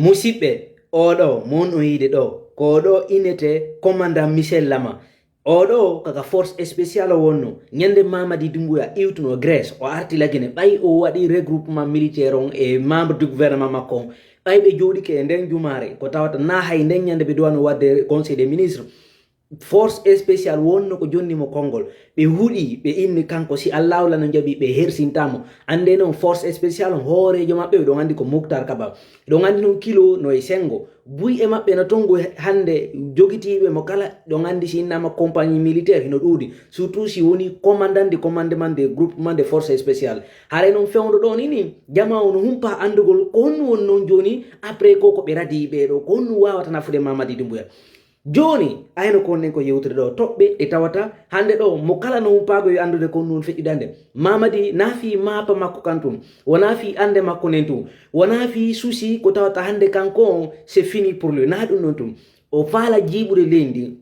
musidɓe oɗo mon o yiide ɗo ko ɗo inete commandant Michel Lama oɗo kaka force spécial o wonno ñande Mamadi Doumbouya iwtuno Grèce o arti lagine ɓay o waɗi regroupement militaire on e membre du gouvernement makko on ɓay ɓe jooɗike e nden jumare ko tawata na hay nden ñande ɓe duwano wadde conseil des ministres force spécial wonno ko jonnimo konngol ɓe huuɗi ɓe inni kanko si Allah wala no jaɓi ɓe hersintamo ande noon force spécial hoorejo maɓɓe ɗon andi ko Mouhtar Kaba ɗon andi noon kilo no e sengo buy e maɓɓe no tongo hande jogitiɓe mo kala ɗon andi si innama compagnie militaire hino ɗuuɗi surtout si woni commandant de commandement de groupement de force spécial haray noon fewdo ɗon ini jama o no humpa andugol ko honno won noon joni après koko ɓe radi ɓeɗo ko honno wawata nafude Mamadi Doumbouya joni ayno ko nen ko yewtude ɗo toɓɓe e tawata hande ɗo mo kala no humpago yo andude ko non feƴƴidande Mamadi naafi mapa makko kan tum wona fi ande makko nen tum wona fi souci ko tawata hande kanko on c'est fini pour lui na ɗum non tum o faala jiiɓude leydi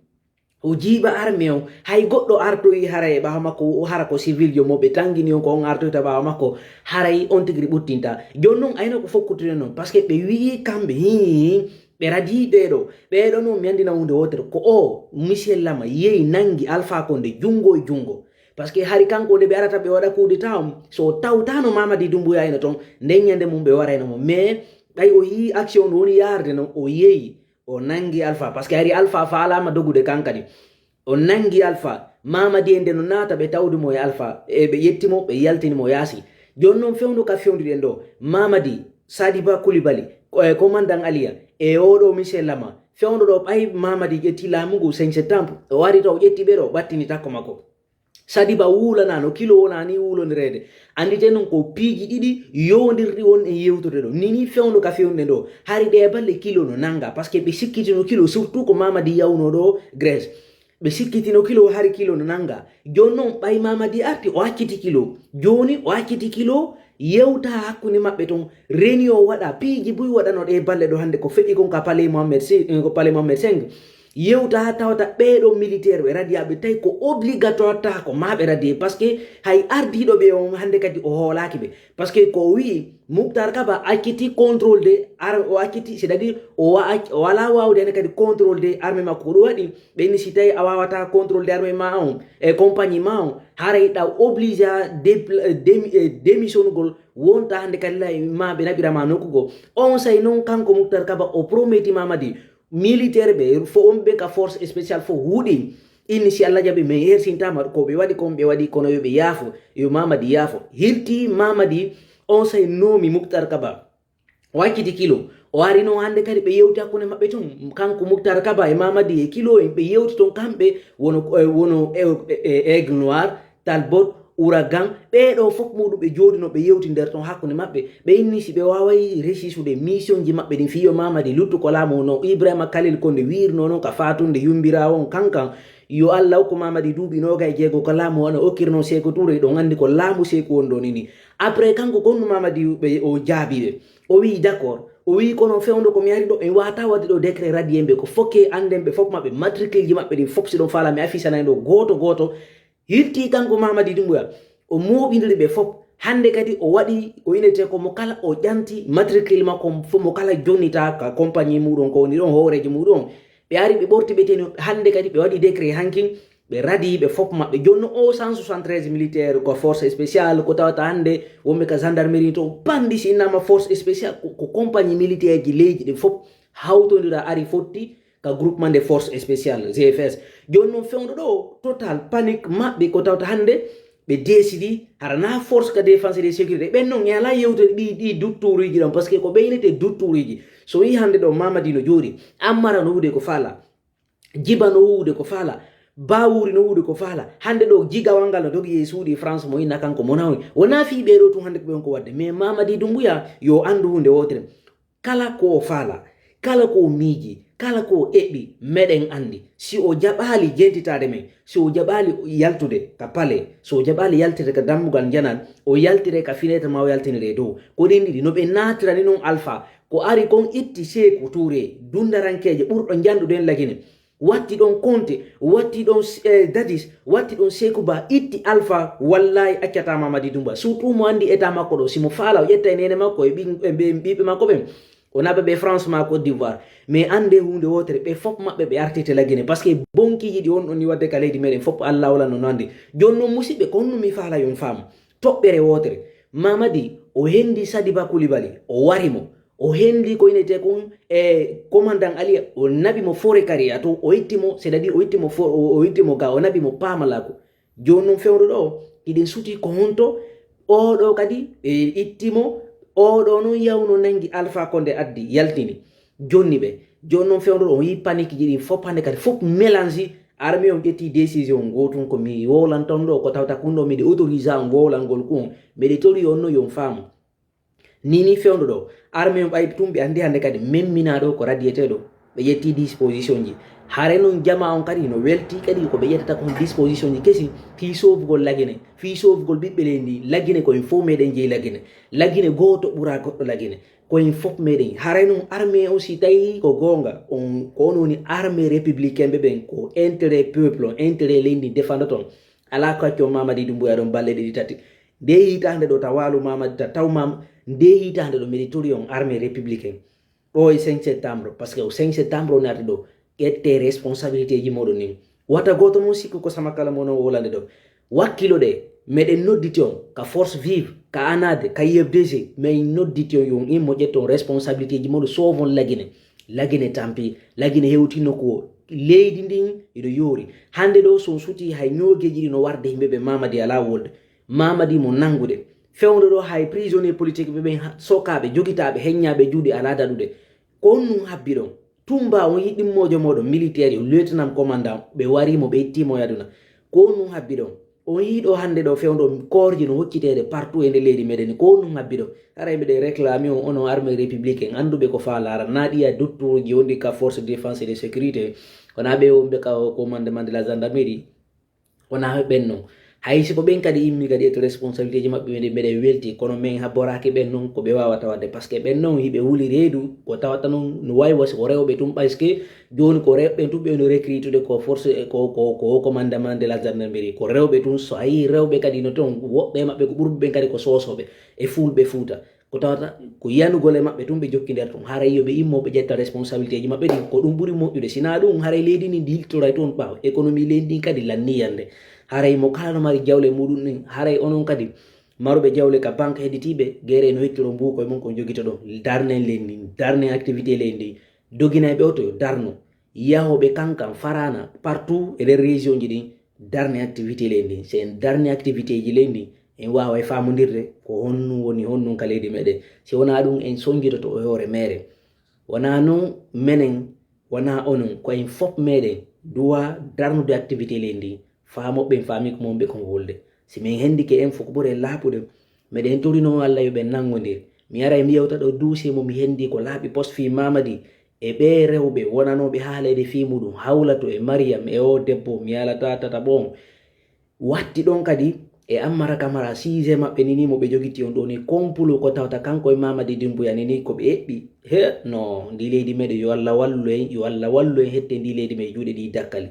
o jiiɓa armée o hay goɗɗo artoyi haray e ɓawa makko o hara ko civil jo moɓe tangini on ko on artoyta ɓawa makko haray on tigiri ɓuttinta joni noon ayno ko fokkutude noon par ce que ɓe wii kamɓe ɓe radi ɓeɗo noon mi andina hunde wotere ko o Michel Lama yehi nangi Alpha Condé jungo e jungo par ce que hari kanko nde ɓe arata ɓe waɗa coup d'état on so tawtano Mamadi Doumbouya ina toon nden ñande mum ɓe warayno mo mais ɓay o yi action no woni yarde noon o yehi o nangi Alpha par ce que hari Alpha faalama dogude kankadi o nangi Alpha Mamadi e nde no naata ɓe tawdimo e Alpha e ɓe yettimo ɓe yaltinimo yaasi joni noon fewdu ka fewduɗen ɗo Mamadi Sadiba Coulibaly commandant Aliya e oɗo Michel Lama fewdo ɗo ɓay Mamadi ƴetti laamu ngu 5 septembre o wari to o ƴetti ɓe ɗo ɓattini takko makko Sadiba wuulanano kilo wona ni wulodirede andite noon ko piiji ɗiɗi yowdirɗi won e yewtude ɗo nini fewdo ka fewnude ɗo hari ɗe balle kilo no nanga par ce que ɓe sikkitino kilo surtout ko Mamadi yawno ɗo Grèce ɓe sikkitino kilo hari kilo no nanga joni noon ɓay Mamadi arti o acciti kilo joni o acciti kilo yewta hakkunde maɓɓe ton réunion waɗa piiji buy waɗano ɗe balle ɗo hande ko feƴi kon ka palais Mohammed V yewta tawata ɓeɗo militaire ɓe radiyaɓe tawi ko obligatoire ta ko ma ɓe radiye par ce que hay ardiɗo ɓe on hande kadi o hoolaki ɓe par ce que ko wi Mouhtar Kaba acciti contrôle de o acciti c'est à dire o wala wawde hande kadi contrôle de armée makko ko ɗum waɗi ɓenni si tawi a wawata contrôle de armée ma on e compagnie ma on haray ɗa oblige a démission gol wonta hande kadi la ma ɓe naɓirama nokkugo on say noon kanko Mouhtar Kaba o prometi Mamadi militaire ɓe fo on ɓe ka force spéciale fo huuɗi inni si Allah jaɓi mais hersintama ko ɓe waɗi kon ɓe waɗi kono yoɓe yaafo yo Mamadi yaafo hirti Mamadi on say nomi Mouhtar Kaba o acciti kilo o ari noon hande kadi ɓe yewti hakkunde maɓɓe ton kanko Mouhtar Kaba e Mamadi e kilo en ɓe yewti ton kamɓe wono Aigle Noir Talbot Ouragan ɓeɗo fof muɗum ɓe jooɗino ɓe yewti nder ton hakkunde maɓɓe ɓe inni si ɓe waway récisude mission ji maɓɓe ɗin fiyo Mamadi luttu ko laamu noon Ibrahima Khalil Condé wirno noon ka fatunde yumbirawo on kankan yo Allah hokku Mamadi duuɓi 26 ko laamu wona okkirno Sékou Touré ɗon andi ko laamu Sékou won ɗo nini après kanko gonno Mamadi ɓe o jaabiɓe o wi d'accord o wi kono fewdo komi ari ɗo en wata wadde ɗo décret radi en ɓe ko fokke anden ɓe fof maɓɓe matricule ji maɓɓe ɗin fof si ɗon faala mi affisanani ɗo goto hirti kanko Mamadi Doumbouya o moɓidiri ɓe fof hande kadi o waɗi ko inete ko mo kala o ƴanti matricule makko fo mo kala jonnita ka compagnie muɗum ko woni ɗon howrejo muɗum ɓe ari ɓe ɓorti ɓe teni hande kadi ɓe waɗi décret hankin ɓe radi ɓe fof maɓɓe joni o 173 militaire ko force spéciale ko tawata hande wonɓe ka gendarmerie to bandi si innama force spéciale ko compagnie militaire ji leydi ɗin fof hawtodira ari fotti ka groupement de force spéciale GFS joni noon fewdo ɗo total panique maɓɓe ko tawta hande ɓe décidi harana force ka défense de sécurité ɓen noon yala yewtude ɗi duttoriji ɗon par ce que ko ɓeynete duttoriji so wi hande ɗo Mamadi no jooɗi Ammara no wuude ko faala Djiba no wuude ko faala Bawuri no wuude ko faala hande ɗo jigawal ngal no dogi e suuɗi France mo inna kanko mo nawni wona fi ɓeɗo tun hande ko ɓen ko wadde mais Mamadi Doumbouya yo andu hunde wotere kala ko o faala kala ko o miiji kala ko eɓɓi meɗen andi si o jaɓali jentitade men si o jaɓali yaltude ka pale so o jaɓali yaltire ka dammugal janan o yaltire ka fenêtre ma o yaltinire dow ko ɗin ɗiɗi no ɓe natirani noon Alpha ko ari kon itti Sékou Touré dundarankeje ɓurɗo janduɗen lagine watti ɗon Conté watti ɗon Dadis watti ɗon Sékou Ba itti Alpha wallahi accata Mamadi Doumbouya surtout mo andi état makko ɗo simo faala o ƴetta e nene makko e ɓiɓɓe makko ɓen on aɓe ɓe France ma Côte d'Ivoire mais ande hunde wotere ɓe fop maɓɓe ɓe artite laggine par ce que bonkiji ɗi on ɗon ni wadde ka leydi meɗen fop Allah wala no ande joni noon musidɓe ko honno mi faala yon faam toɓɓere wotere Mamadi o hendi Sadiba Coulibaly o warimo o hendi ko inete kon commandant Ali o nabi mo fore kariya to o ittimo c'est à dire o ittimo ga o nabi mo pamalako joni noon fewdo ɗo iɗen suti ko honto oɗo kadi ɓe ittimo oɗo noon yawno nangi Alpha Condé addi yaltini jonni ɓe joni noon fewdo ɗo o yi panique ji ɗin fop hande kadi fop mélange armée on ƴetti décision gotum ko mi wolanton ɗo ko tawta kun ɗo miɗe autorise on wowlal ngol kun mbeɗe tori on no yon faamu nini fewdo ɗo armée on ɓay tum ɓe andi hande kadi memmina ɗo ko radiété ɗo ɓe ƴetti disposition ji hare noon jama on kadi no welti kadi ko ɓe ƴettata kon disposition ji kesi fi sofgol lagine fi sofgol ɓiɓɓe leydi lagine koyen fof meɗen jeeyi lagine goto ɓuura goɗɗo lagine koyen fof meɗen hare noon armée aussi tawi ko gonga on ko on woni armée républicain ɓe ɓen ko intérêt peuple intérêt leydi défendre ton ala kacco Mamadi Doumbouya ɗon balle ɗiɗi tati nde hitande ɗo tawalu Mamadi taw nde hitande ɗo mbiɗe tori on armée républicain ɗo e 5 septembre par ce que o 5 septembre o naati ɗo ƴette responsabilité ji moɗon ni wata goto noon sikku ko sama kala monon wolande ɗo wakkilo ɗe meɗen nodditi on ka force vive ka anade ka IFDG mais nodditi on yon immo ƴetton responsabilité ji moɗo sovon lagine tampi lagine hewtino ko leydi ndin iɗo yoori hande ɗo son suti hay ñogeji ɗi no warde yimɓeɓe Mamadi ala wolde Mamadi mo nangude fewde ɗo hay prisonnier politique ɓe ɓen sokaɓe jogitaɓe heññaɓe juuɗe ala daɗude ko on num habbi ɗon Tumba on yiɗɗimmojo moɗon militaire lieutenant commandant ɓe warimo ɓe ittimo yaduna ko on num habbi ɗon on yiiɗo hande ɗo fewdo korji no hoccitede partout e nde leydi meɗen ko num habbi ɗo ara mbiɗe réclame on onon armée républicain anduɓe ko fa lara naɗiya doctoruji wondi ka force de défense et de sécurité wona ɓe wonɓe ka commandement de la gendarmerie wona ɓen noon hay siko ɓen kadi immi kadi ete responsabilité ji maɓɓe ɓe mbeɗe welti kono min habboraki ɓen noon ko ɓe wawata wadde par ce que ɓen noon hiɓe huuli reedu ko tawata noon no wawi wasi ko rewɓe tum par ce que joni ko rewɓe tum ɓe no recrutude ko force ko commandement de la gendarmerie ko rewɓe tum so a yi rewɓe kadi no toon woɓɓe maɓɓe ko ɓurɓe ɓen kadi ko sosoɓe e fulɓe Fuuta ko tawata ko yanugol e maɓɓe tum ɓe jokki nder toon haray yoɓe immoɓe ƴetta responsabilité ji maɓɓe ɗin ko ɗum ɓuuri moƴƴude sina ɗum haray leydi ndi diltoray toon ɓaw économie leydi ndin kadi lanni yande haray mo kala no mari jawle muɗum ɗin haray onon kadi maruɓe jawle ka banque hedditiɓe guere no hettiro mbuko e mon ko joguita ɗo darnen leydi darnen activité leydi ndi doguinaɓe o to yo darno yahoɓe kankan farana partout e nder région ji ɗin darne activité leydi ndi c'est darne activité ji leydi ndi en wawa e famodirde ko honnum woni honnum ka leydi meɗen si wona ɗum en songuitoto o hoore mere wona noon menen wona onon ko en fop meɗen duwa darnude activité leydi ndi famoɓe faami ko momɓe kon wolde si min hendike en foko ɓuuri laaɓude meɗen torino Allah yo ɓe nangodir mi ara mi yewta ɗo dossier mo mi hendi ko laaɓi poste fi Mamadi e ɓe rewɓe wonanoɓe haalede fi muɗum hawlato e Mariam e o debbo mi yalata tata ɓon watti ɗon kadi e Ammara Camara sixième maɓɓe nini mo ɓe jogiti on ɗo ni complot ko tawta kanko e Mamadi Doumbouya nini ko ɓe eɓɓi he no ndi leydi meɗen yo Allah wallu en hette ndi leydi men juuɗe ɗi dakkali